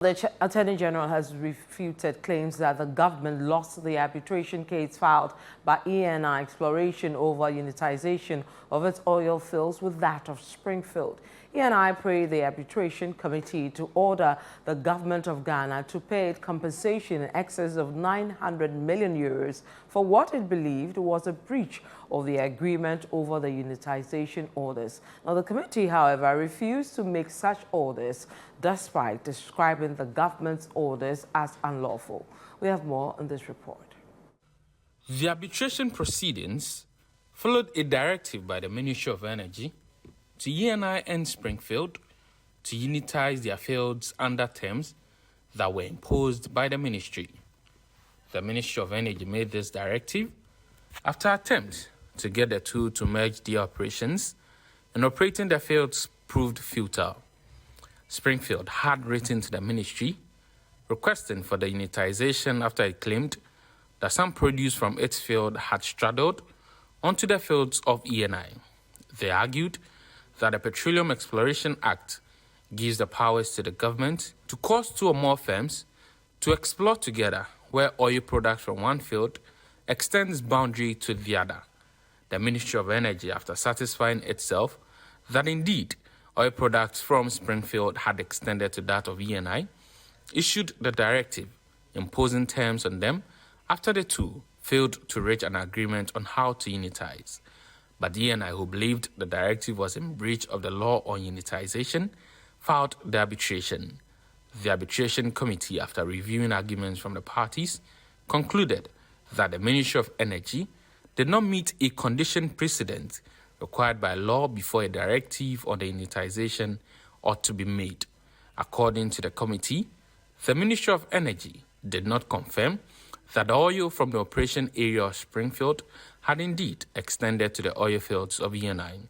The Attorney General has refuted claims that the government lost the arbitration case filed by Eni-Exploration over unitization of its oil fields with that of Springfield. Eni prayed the arbitration committee to order the government of Ghana to pay it compensation in excess of 900 million euros for what it believed was a breach of the agreement over the unitization orders. Now, the committee, however, refused to make such orders, despite describing the government's orders as unlawful. We have more in this report. The arbitration proceedings followed a directive by the Ministry of Energy to Eni and Springfield to unitize their fields under terms that were imposed by the ministry. The Ministry of Energy made this directive after attempts to get the two to merge their operations, and operating the fields proved futile. Springfield had written to the ministry requesting for the unitization after it claimed that some produce from its field had straddled onto the fields of Eni. They argued that the Petroleum Exploration Act gives the powers to the government to cause two or more firms to explore together where oil products from one field extends boundary to the other. The Ministry of Energy, after satisfying itself that indeed oil products from Springfield had extended to that of Eni, issued the directive imposing terms on them after the two failed to reach an agreement on how to unitize. But Eni, who believed the directive was in breach of the law on unitization, filed the arbitration. The arbitration committee, after reviewing arguments from the parties, concluded that the Ministry of Energy did not meet a condition precedent required by law before a directive on the unitization ought to be made. According to the committee, the Ministry of Energy did not confirm that the oil from the operation area of Springfield had indeed extended to the oil fields of Eni.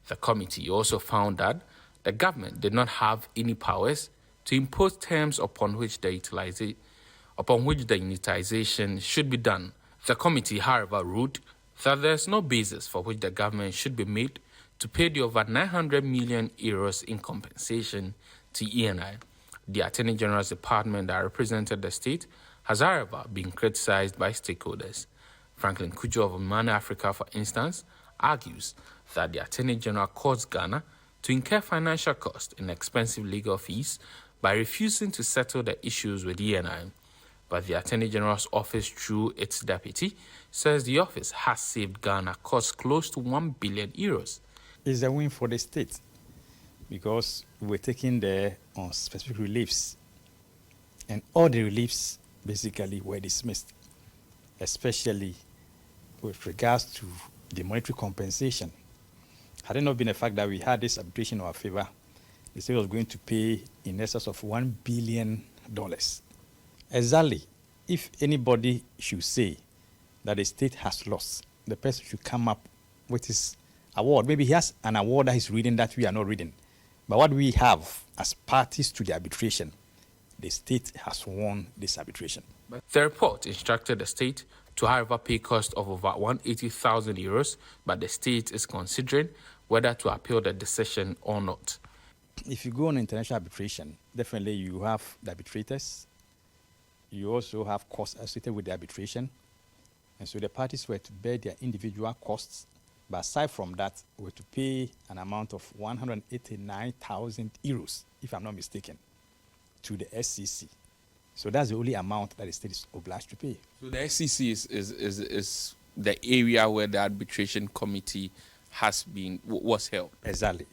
The committee also found that the government did not have any powers to impose terms upon which the unitization should be done. The committee, however, ruled that there is no basis for which the government should be made to pay the over 900 million euros in compensation to Eni. The Attorney General's department that represented the state has, however, been criticized by stakeholders. Franklin Kujo of Man Africa, for instance, argues that the Attorney General caused Ghana to incur financial costs and expensive legal fees by refusing to settle the issues with Eni. But the Attorney General's office, through its deputy, says the office has saved Ghana costs close to 1 billion euros. It's a win for the state because we're taking the on specific reliefs, and all the reliefs basically were dismissed, especially with regards to the monetary compensation. Had it not been the fact that we had this arbitration in our favor, the state was going to pay in excess of $1 billion. Exactly. If anybody should say that the state has lost, the person should come up with his award. Maybe he has an award that he's reading that we are not reading. But what we have as parties to the arbitration, the state has won this arbitration. The report instructed the state to, however, pay cost of over 180,000 euros, but the state is considering whether to appeal the decision or not. If you go on international arbitration, definitely you have the arbitrators. You also have costs associated with the arbitration. And so the parties were to bear their individual costs. But aside from that, were to pay an amount of 189,000 euros, if I'm not mistaken, to the SCC. So that's the only amount that the state is obliged to pay. So the SCC is the area where the arbitration committee was held. Exactly.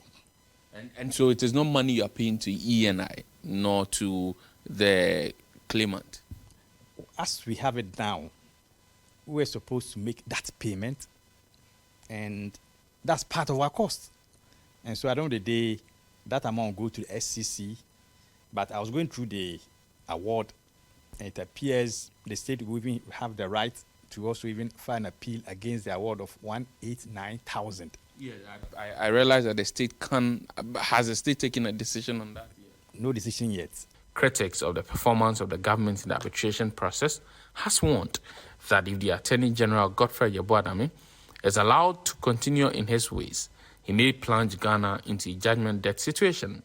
And so it is not money you are paying to Eni, nor to the claimant. As we have it now, we're supposed to make that payment, and that's part of our cost. And so at the end of the day, that amount will go to the SCC. But I was going through the award, and it appears the state will even have the right to also even file an appeal against the award of 189,000. Yeah, I realize that the state has the state taken a decision on that yet? No decision yet. Critics of the performance of the government in the arbitration process has warned that if the Attorney General Godfrey Yeboadame is allowed to continue in his ways, he may plunge Ghana into a judgment debt situation.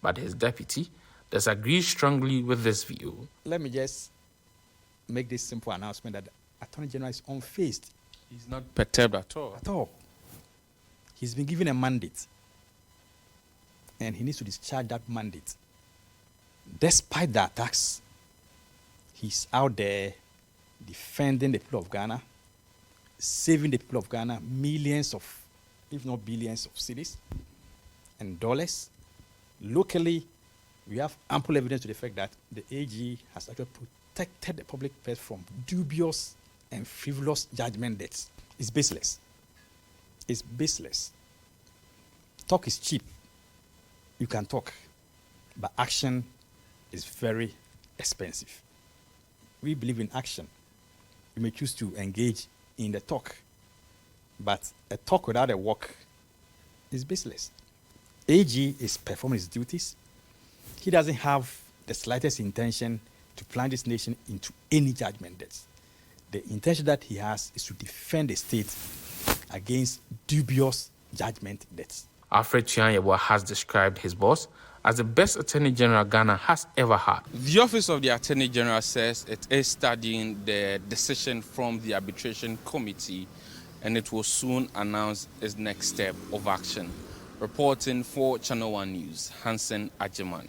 But his deputy, disagrees strongly with this view. Let me just make this simple announcement that the Attorney General is unfazed. He's not perturbed at all. At all. He's been given a mandate, and he needs to discharge that mandate. Despite the attacks, he's out there defending the people of Ghana, saving the people of Ghana millions of, if not billions of cedis and dollars. Locally, we have ample evidence to the fact that the AG has actually protected the public purse from dubious and frivolous judgment debts. It's baseless. It's baseless. Talk is cheap. You can talk, but action is very expensive. We believe in action. You may choose to engage in the talk, but a talk without a walk is baseless. AG is performing his duties. He doesn't have the slightest intention to plunge this nation into any judgment debts. The intention that he has is to defend the state against dubious judgment debts. Alfred Chianyebwa has described his boss as the best Attorney General Ghana has ever had. The Office of the Attorney General says it is studying the decision from the Arbitration Committee and it will soon announce its next step of action. Reporting for Channel One News, Hansen Ajiman.